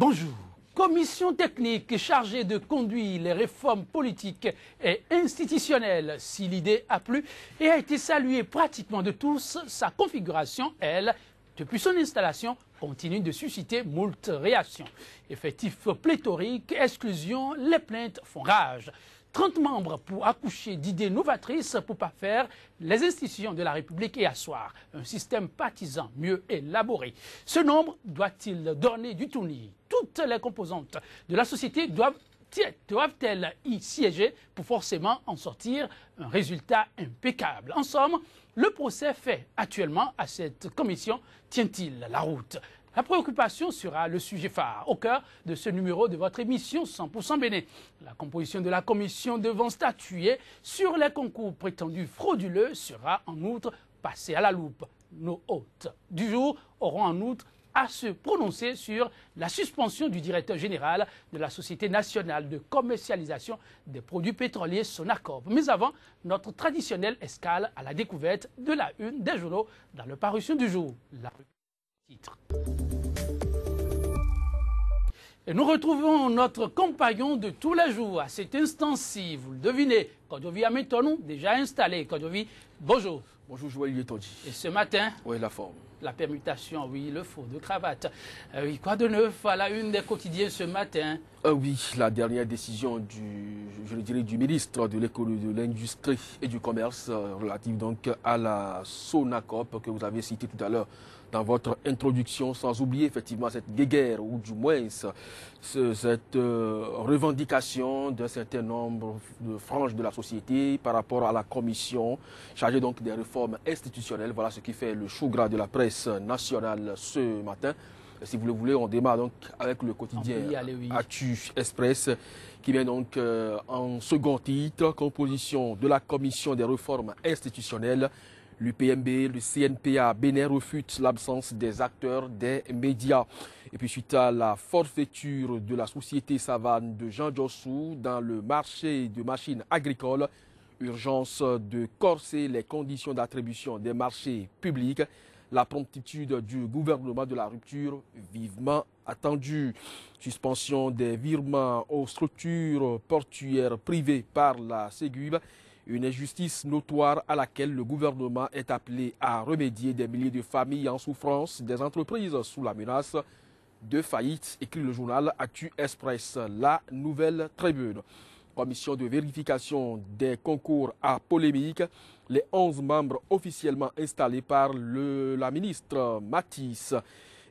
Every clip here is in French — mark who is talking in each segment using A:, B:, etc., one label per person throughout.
A: Bonjour. Commission technique chargée de conduire les réformes politiques et institutionnelles. Si l'idée a plu et a été saluée pratiquement de tous, sa configuration, elle, depuis son installation, continue de susciter moult réactions. Effectifs pléthoriques, exclusion, les plaintes font rage. 30 membres pour accoucher d'idées novatrices pour parfaire les institutions de la République et asseoir un système partisan mieux élaboré. Ce nombre doit-il donner du tournis? Toutes les composantes de la société doivent-elles y siéger pour forcément en sortir un résultat impeccable? En somme, le procès fait actuellement à cette commission tient-il la route? La préoccupation sera le sujet phare au cœur de ce numéro de votre émission 100% Bénin. La composition de la commission devant statuer sur les concours prétendus frauduleux sera en outre passée à la loupe. Nos hôtes du jour auront en outre à se prononcer sur la suspension du directeur général de la Société nationale de commercialisation des produits pétroliers Sonacorp. Mais avant, notre traditionnelle escale à la découverte de la une des journaux dans le parution du jour. Titre. Et nous retrouvons notre compagnon de tous les jours à cet instant-ci. Vous le devinez, Kodjovi Amétonou, déjà installé. Kodjovi, bonjour.
B: Bonjour, Joël Yetoji.
A: Et ce matin,
B: oui, la forme.
A: La permutation, oui, le faux de cravate. Oui, quoi de neuf à la une des quotidiens ce matin?
B: Oui, la dernière décision du ministre de l'économie, de l'industrie et du commerce relative donc à la Sonacorp que vous avez cité tout à l'heure dans votre introduction, sans oublier effectivement cette guéguerre ou du moins cette revendication d'un certain nombre de franges de la société par rapport à la commission chargée donc des réformes institutionnelles. Voilà ce qui fait le chou gras de la presse nationale ce matin. Si vous le voulez, on démarre donc avec le quotidien Actu Express qui met donc en second titre composition de la commission des réformes institutionnelles. L'UPMB, le CNPA, Bénin refute l'absence des acteurs des médias. Et puis suite à la forfaiture de la société Savane de Jean Djossou dans le marché de machines agricoles, urgence de corser les conditions d'attribution des marchés publics. La promptitude du gouvernement de la rupture vivement attendue. Suspension des virements aux structures portuaires privées par la Ségub. Une injustice notoire à laquelle le gouvernement est appelé à remédier. Des milliers de familles en souffrance, des entreprises sous la menace de faillite, écrit le journal Actu Express. La nouvelle tribune. Commission de vérification des concours à polémique. Les 11 membres officiellement installés par la ministre Matisse.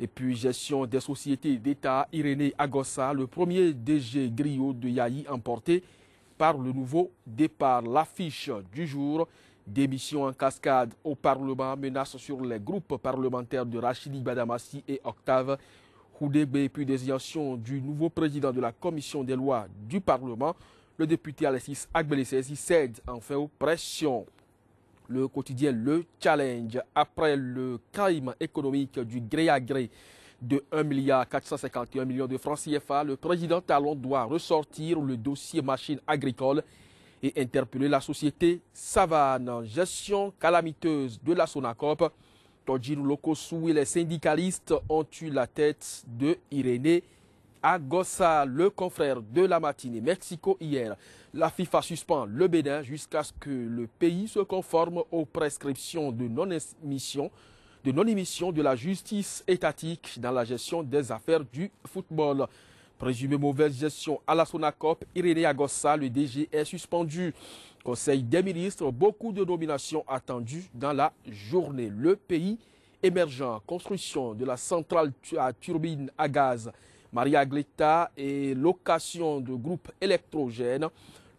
B: Et puis gestion des sociétés d'État, Irénée Agossa, le premier DG griot de Yahi emporté par le nouveau départ. L'affiche du jour, démission en cascade au Parlement, menace sur les groupes parlementaires de Rachidi Badamassi et Octave Houdegbe, puis désignation du nouveau président de la commission des lois du Parlement. Le député Alexis Agbelesesi cède enfin aux pressions. Le quotidien Le Challenge, après le crime économique du gré à gré de 1,451 milliard de francs CFA, le président Talon doit ressortir le dossier machines agricoles et interpeller la société Savane. Gestion calamiteuse de la Sonacorp. Todjirou Lokossou et les syndicalistes ont eu la tête de Irénée Agossa, le confrère de la matinée Mexico hier. La FIFA suspend le Bénin jusqu'à ce que le pays se conforme aux prescriptions de non-émission de la justice étatique dans la gestion des affaires du football. Présumé mauvaise gestion à la Sonacorp, Irénée Agossa, le DG, est suspendu. Conseil des ministres, beaucoup de nominations attendues dans la journée. Le pays émergent, construction de la centrale à turbine à gaz Maria Gletta et location de groupes électrogènes.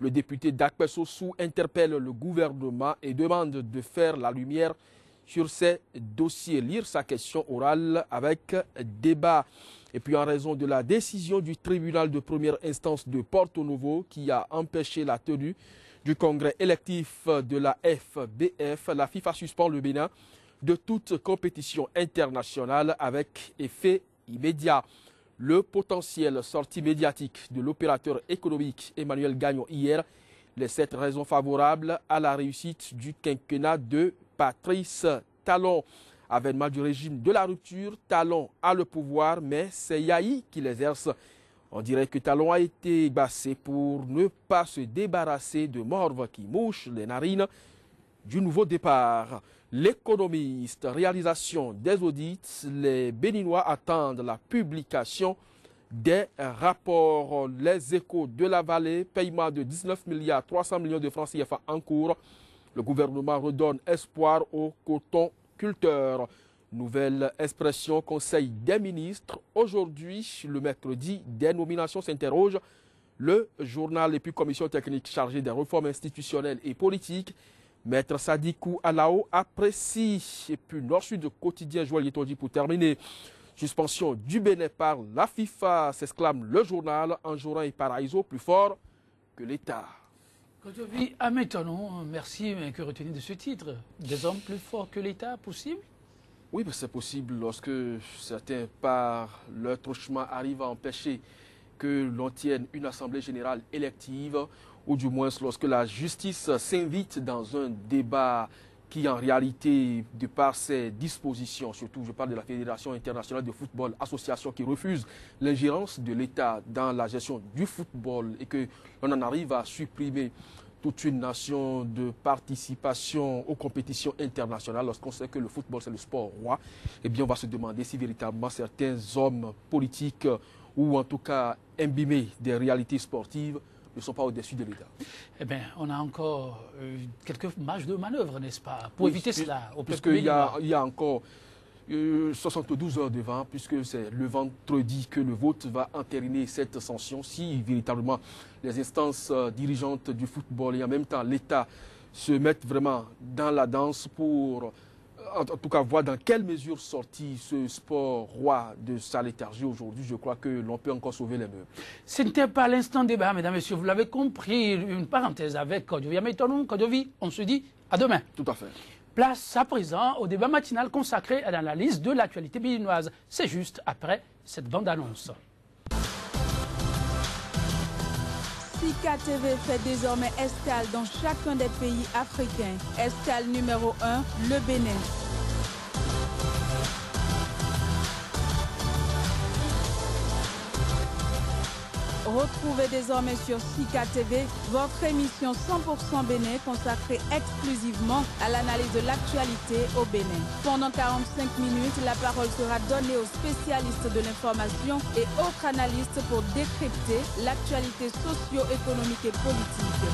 B: Le député Dakpesossou interpelle le gouvernement et demande de faire la lumière sur ces dossiers. Lire sa question orale avec débat. Et puis en raison de la décision du tribunal de première instance de Porto Novo qui a empêché la tenue du congrès électif de la FBF, la FIFA suspend le Bénin de toute compétition internationale avec effet immédiat. Le potentiel sortie médiatique de l'opérateur économique Emmanuel Gagnon hier, les 7 raisons favorables à la réussite du quinquennat de Patrice Talon. Avènement du régime de la rupture, Talon a le pouvoir, mais c'est Yahi qui l'exerce. On dirait que Talon a été bassé pour ne pas se débarrasser de morve qui mouche les narines du nouveau départ. L'économiste, réalisation des audits, les Béninois attendent la publication des rapports. Les Échos de la vallée, paiement de 19 milliards 300 millions de francs CFA en cours. Le gouvernement redonne espoir aux cotonculteurs. Nouvelle expression, Conseil des ministres. Aujourd'hui, le mercredi, des nominations s'interrogent. Le journal et puis commission technique chargée des réformes institutionnelles et politiques. Maître Sadikou Alao apprécie. Et puis Nord-Sud quotidien Joël Yetondi pour terminer. Suspension du Bénin par la FIFA, s'exclame le journal. Anjorin et Paraïso plus fort que l'État.
A: Quand je vis à Métonon, merci, mais que retenir de ce titre? Des hommes plus forts que l'État, possible?
B: Oui, mais c'est possible lorsque certains, par leur truchement, arrivent à empêcher que l'on tienne une assemblée générale élective, ou du moins lorsque la justice s'invite dans un débat qui en réalité, de par ses dispositions, surtout je parle de la Fédération internationale de football, association qui refuse l'ingérence de l'État dans la gestion du football et que l'on en arrive à supprimer toute une nation de participation aux compétitions internationales, lorsqu'on sait que le football c'est le sport roi, eh bien on va se demander si véritablement certains hommes politiques ou en tout cas imbibés des réalités sportives ne sont pas au-dessus de l'État.
A: Eh bien, on a encore quelques marges de manœuvre, n'est-ce pas, pour éviter cela.
B: Puisqu'il y a encore 72 heures devant, puisque c'est le vendredi que le vote va entériner cette sanction, si véritablement les instances dirigeantes du football et en même temps l'État se mettent vraiment dans la danse pour, en tout cas, voir dans quelle mesure sortir ce sport roi de sa léthargie aujourd'hui. Je crois que l'on peut encore sauver les meubles.
A: Ce n'était pas l'instant débat, mesdames et messieurs, vous l'avez compris, une parenthèse avec Kodjovi. Kodjovi, on se dit à demain.
B: Tout à fait.
A: Place à présent au débat matinal consacré à l'analyse de l'actualité béninoise. C'est juste après cette bande-annonce.
C: Sika TV fait désormais escale dans chacun des pays africains. Escale numéro 1, le Bénin. Retrouvez désormais sur Sika TV votre émission 100% Bénin consacrée exclusivement à l'analyse de l'actualité au Bénin. Pendant 45 minutes, la parole sera donnée aux spécialistes de l'information et autres analystes pour décrypter l'actualité socio-économique et politique.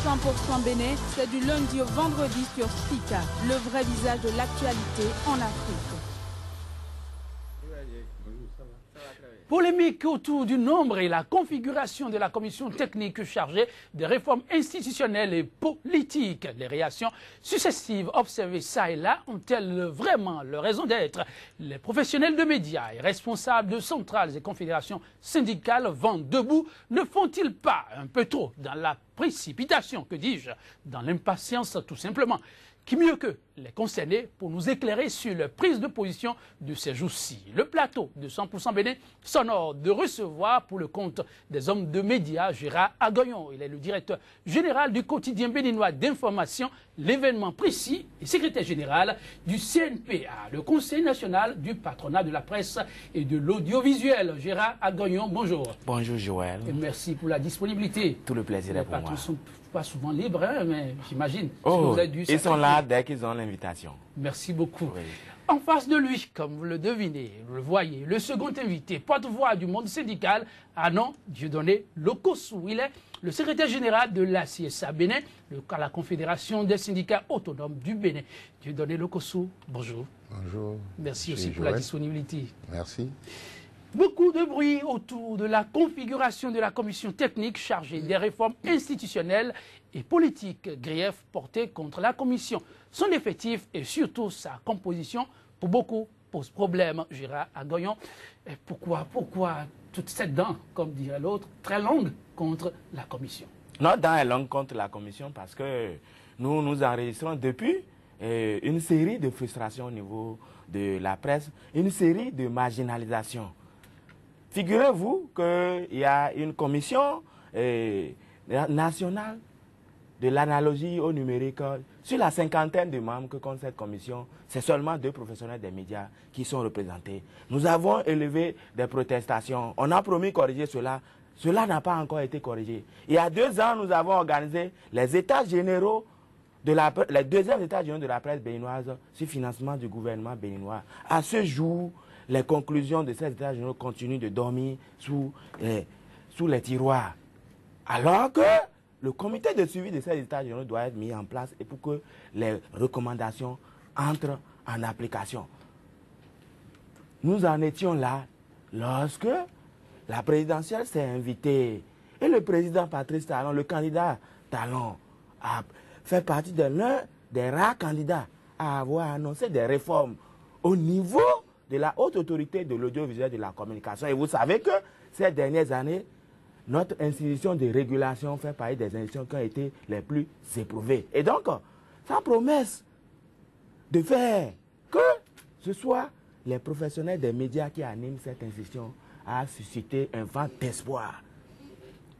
C: « 100% Bénin, c'est du lundi au vendredi sur Sika, le vrai visage de l'actualité en Afrique.
A: Polémique autour du nombre et la configuration de la commission technique chargée des réformes institutionnelles et politiques. Les réactions successives observées ça et là ont-elles vraiment leur raison d'être? Les professionnels de médias et responsables de centrales et confédérations syndicales vent debout ne font-ils pas un peu trop dans la précipitation, que dis-je, dans l'impatience tout simplement? Qui mieux que les concernés pour nous éclairer sur la prise de position de ces jours-ci. Le plateau de 100% Bénin s'honore de recevoir pour le compte des hommes de médias Gérard Agoyon. Il est le directeur général du quotidien béninois d'information, l'événement précis et secrétaire général du CNPA, le Conseil national du patronat de la presse et de l'audiovisuel. Gérard Agoyon, bonjour.
D: Bonjour Joël.
A: Et merci pour la disponibilité.
D: Tout le plaisir est pour moi.
A: Les patrons sont pas souvent libres, hein, mais j'imagine.
D: Oh, ils sont là dès qu'ils ont l'invitation.
A: Merci beaucoup.
D: Oui.
A: En face de lui, comme vous le devinez, vous le voyez, le second invité, porte-voix du monde syndical, Anon Dieudonné Lokossou. Il est le secrétaire général de la CSA Bénin, la Confédération des syndicats autonomes du Bénin. Dieudonné Lokossou, bonjour.
E: Bonjour.
A: Merci aussi pour la disponibilité.
E: Merci.
A: Beaucoup de bruit autour de la configuration de la commission technique chargée des réformes institutionnelles et politiques. Grief porté contre la commission. Son effectif et surtout sa composition, pour beaucoup, pose problème. Gérard Agoyon, pourquoi toute cette dent, comme dirait l'autre, très longue contre la commission?
D: Notre dent est longue contre la commission parce que nous enregistrons depuis une série de frustrations au niveau de la presse, une série de marginalisations. Figurez-vous qu'il y a une commission nationale de l'analogie au numérique, sur la cinquantaine de membres que compte cette commission, c'est seulement 2 professionnels des médias qui sont représentés. Nous avons élevé des protestations. On a promis de corriger cela. Cela n'a pas encore été corrigé. Il y a 2 ans, nous avons organisé les états généraux les 2e états généraux de la presse béninoise sur financement du gouvernement béninois. À ce jour, les conclusions de ces états généraux continuent de dormir sous les tiroirs. Alors que le comité de suivi de ces états généraux doit être mis en place et pour que les recommandations entrent en application. Nous en étions là lorsque la présidentielle s'est invitée et le président Patrice Talon, le candidat Talon, a fait partie de l'un des rares candidats à avoir annoncé des réformes au niveau de la haute autorité de l'audiovisuel et de la communication. Et vous savez que ces dernières années, notre institution de régulation fait partie des institutions qui ont été les plus éprouvées. Et donc, sa promesse de faire que ce soit les professionnels des médias qui animent cette institution a suscité un vent d'espoir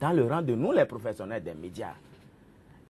D: dans le rang de nous, les professionnels des médias.